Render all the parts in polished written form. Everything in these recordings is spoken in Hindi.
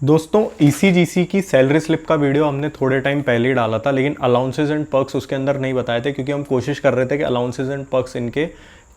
दोस्तों ईसीजीसी की सैलरी स्लिप का वीडियो हमने थोड़े टाइम पहले ही डाला था, लेकिन अलाउंसेज एंड पर्क्स उसके अंदर नहीं बताए थे क्योंकि हम कोशिश कर रहे थे कि अलाउंसेज एंड पर्क्स इनके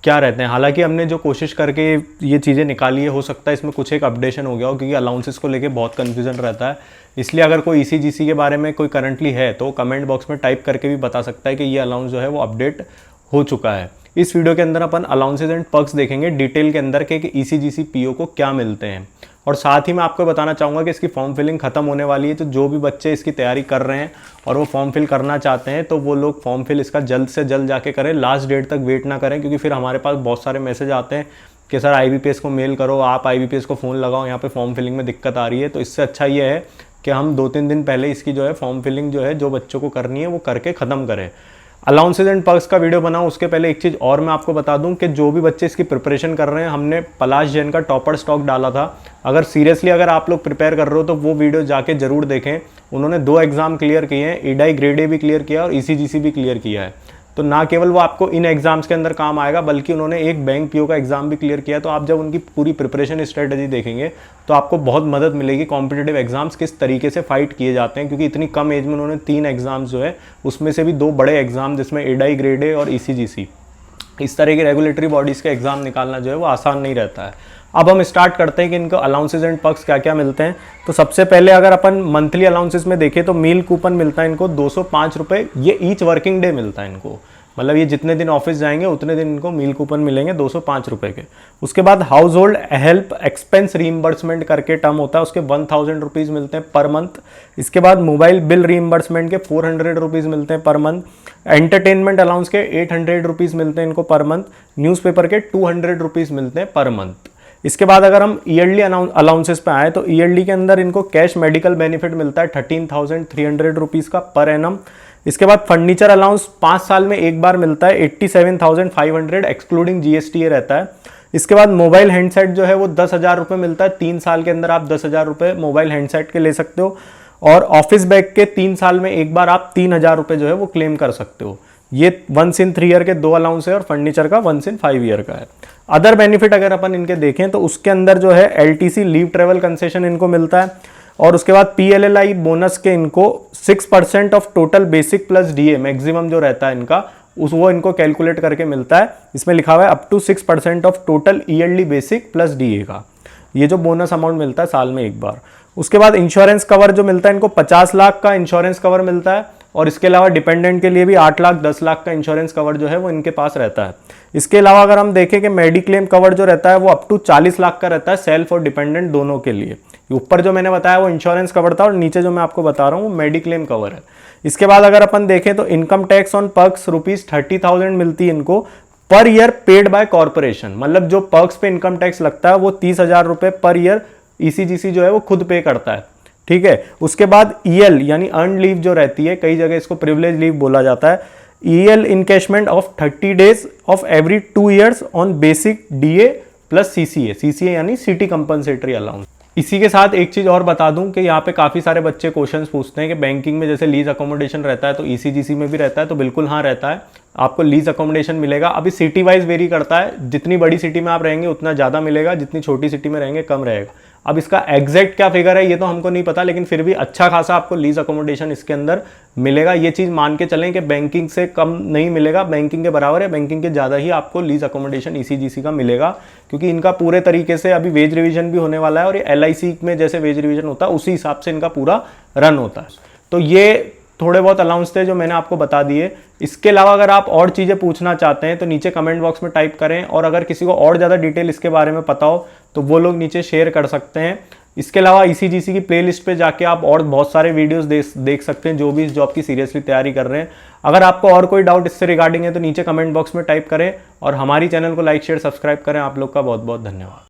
क्या रहते हैं। हालांकि हमने जो कोशिश करके ये चीज़ें निकाली है, हो सकता है इसमें कुछ एक अपडेशन हो गया हो क्योंकि अलाउंसेस को लेके बहुत कन्फ्यूजन रहता है। इसलिए अगर कोई ईसीजीसी के बारे में कोई करंटली है तो कमेंट बॉक्स में टाइप करके भी बता सकता है कि ये अलाउंस जो है वो अपडेट हो चुका है। इस वीडियो के अंदर अपन अलाउंसेज एंड पर्क्स देखेंगे डिटेल के अंदर कि ईसीजीसी पीओ को क्या मिलते हैं, और साथ ही मैं आपको बताना चाहूँगा कि इसकी फॉर्म फिलिंग खत्म होने वाली है। तो जो भी बच्चे इसकी तैयारी कर रहे हैं और वो फॉर्म फिल करना चाहते हैं तो वो लोग फॉर्म फिल इसका जल्द से जल्द जाके करें, लास्ट डेट तक वेट ना करें, क्योंकि फिर हमारे पास बहुत सारे मैसेज आते हैं कि सर आईबीपीएस को मेल करो, आप आईबीपीएस को फ़ोन लगाओ, यहाँ पे फॉर्म फिलिंग में दिक्कत आ रही है। तो इससे अच्छा ये है कि हम 2-3 दिन पहले इसकी जो है फॉर्म फिलिंग जो है जो बच्चों को करनी है वो करके ख़त्म करें। अलाउंसेज एंड पर्क्स का वीडियो बनाऊं उसके पहले एक चीज़ और मैं आपको बता दूं कि जो भी बच्चे इसकी प्रिपरेशन कर रहे हैं, हमने पलाश जैन का टॉपर स्टॉक डाला था। अगर सीरियसली अगर आप लोग प्रिपेयर कर रहे हो तो वो वीडियो जाके जरूर देखें। उन्होंने 2 एग्जाम क्लियर किए हैं, ईडाई ग्रेड ए भी क्लियर किया और ईसीजीसी भी क्लियर किया है। तो ना केवल वो आपको इन एग्जाम्स के अंदर काम आएगा बल्कि उन्होंने एक बैंक पीओ का एग्जाम भी क्लियर किया। तो आप जब उनकी पूरी प्रिपरेशन स्ट्रेटजी देखेंगे तो आपको बहुत मदद मिलेगी कॉम्पिटिटिव एग्जाम्स किस तरीके से फाइट किए जाते हैं, क्योंकि इतनी कम एज में उन्होंने 3 एग्जाम्स जो है उसमें से भी 2 बड़े एग्जाम जिसमें एडाई ग्रेड ए और ईसीजीसी, इस तरह की रेगुलेटरी बॉडीज़ के एग्जाम निकालना जो है वो आसान नहीं रहता है। अब हम स्टार्ट करते हैं कि इनको अलाउंसेज एंड पर्क्स क्या क्या मिलते हैं। तो सबसे पहले अगर अपन मंथली अलाउंसेस में देखें तो मील कूपन मिलता है इनको 205 रुपये, ये ईच वर्किंग डे मिलता है इनको। मतलब ये जितने दिन ऑफिस जाएंगे उतने दिन इनको मील कूपन मिलेंगे 205 रुपये के। उसके बाद house hold help expense reimbursement करके टर्म होता है, उसके 1000 रुपीज़ मिलते हैं पर मंथ। इसके बाद मोबाइल बिल रीइंबर्समेंट के 400 रुपीज़ मिलते हैं पर मंथ। एंटरटेनमेंट अलाउंस के 800 रुपीज़ मिलते हैं इनको पर मंथ। न्यूज़पेपर के 200 रुपीज़ मिलते हैं पर मंथ। इसके बाद अगर हम ईयरली अलाउंसेस पे आए तो ईयरली के अंदर इनको कैश मेडिकल बेनिफिट मिलता है 13,300 रुपीज़ का पर एनम। इसके बाद फर्नीचर अलाउंस 5 साल में एक बार मिलता है 87,500 एक्सक्लूडिंग जीएसटी ये रहता है। इसके बाद मोबाइल हैंडसेट जो है वो 10,000 रुपये मिलता है, 3 साल के अंदर आप 10,000 रुपये मोबाइल हैंडसेट के ले सकते हो। और ऑफिस बैग के 3 साल में एक बार आप 3,000 रुपये जो है वो क्लेम कर सकते हो। ये 1 इन 3 ईयर के 2 अलाउंस है और फर्नीचर का 1 इन 5 ईयर का है। अदर बेनिफिट अगर अपन इनके देखें तो उसके अंदर जो है एलटीसी लीव ट्रेवल कंसेशन इनको मिलता है। और उसके बाद पीएलएलआई बोनस के इनको 6% of total basic plus DA maximum जो रहता है इनका वो इनको कैलकुलेट करके मिलता है। इसमें लिखा हुआ है up to 6% of total yearly basic plus DA का ये जो बोनस अमाउंट मिलता है साल में एक बार। उसके बाद इंश्योरेंस कवर जो मिलता है इनको 50 लाख का इंश्योरेंस कवर मिलता है, और इसके अलावा डिपेंडेंट के लिए भी 8 लाख 10 लाख का इंश्योरेंस कवर जो है वो इनके पास रहता है। इसके अलावा अगर हम देखें कि मेडिक्लेम कवर जो रहता है वो अप टू 40 लाख का रहता है, सेल्फ और डिपेंडेंट दोनों के लिए। ऊपर जो मैंने बताया वो इंश्योरेंस कवर था और नीचे जो मैं आपको बता रहा हूँ वो मेडिक्लेम कवर है। इसके बाद अगर अपन देखें तो इनकम टैक्स ऑन पर्क्स ₹30,000 मिलती है इनको per year paid by corporation. मतलब जो पर्क्स पे इनकम टैक्स लगता है वो 30,000 रुपये पर ईयर ईसीजीसी जो है वो खुद पे करता है, ठीक है। उसके बाद ईएल यानी अर्न लीव जो रहती है, कई जगह इसको प्रिविलेज लीव बोला जाता है, EL encashment of 30 days of every 2 years on basic DA plus CCA. CCA यानी सिटी कंपनसेटरी अलाउंस। इसी के साथ एक चीज़ और बता दूं कि यहाँ पे काफ़ी सारे बच्चे क्वेश्चंस पूछते हैं कि बैंकिंग में जैसे लीज अकोमोडेशन रहता है तो ईसीजीसी में भी रहता है। तो बिल्कुल हाँ रहता है, आपको लीज अकोमोडेशन मिलेगा। अभी सिटी वाइज वेरी करता है, जितनी बड़ी सिटी में आप रहेंगे उतना ज़्यादा मिलेगा, जितनी छोटी सिटी में रहेंगे कम रहेगा। अब इसका एग्जैक्ट क्या फिगर है ये तो हमको नहीं पता, लेकिन फिर भी अच्छा खासा आपको लीज अकोमोडेशन इसके अंदर मिलेगा। ये चीज़ मान के चलें कि बैंकिंग से कम नहीं मिलेगा, बैंकिंग के बराबर है, बैंकिंग के ज़्यादा ही आपको लीज अकोमोडेशन ईसीजीसी का मिलेगा, क्योंकि इनका पूरे तरीके से अभी वेज रिवीजन भी होने वाला है और ये एलआईसी में जैसे वेज रिवीजन होता है उसी हिसाब से इनका पूरा रन होता है। तो ये थोड़े बहुत अलाउंस थे जो मैंने आपको बता दिए। इसके अलावा अगर आप और चीज़ें पूछना चाहते हैं तो नीचे कमेंट बॉक्स में टाइप करें, और अगर किसी को और ज़्यादा डिटेल इसके बारे में पता हो तो वो लोग नीचे शेयर कर सकते हैं। इसके अलावा ईसीजीसी की प्लेलिस्ट पे जाके आप और बहुत सारे वीडियोस देख सकते हैं जो भी इस जॉब की सीरियसली तैयारी कर रहे हैं। अगर आपको और कोई डाउट इससे रिगार्डिंग है तो नीचे कमेंट बॉक्स में टाइप करें, और हमारी चैनल को लाइक शेयर सब्सक्राइब करें। आप लोग का बहुत बहुत धन्यवाद।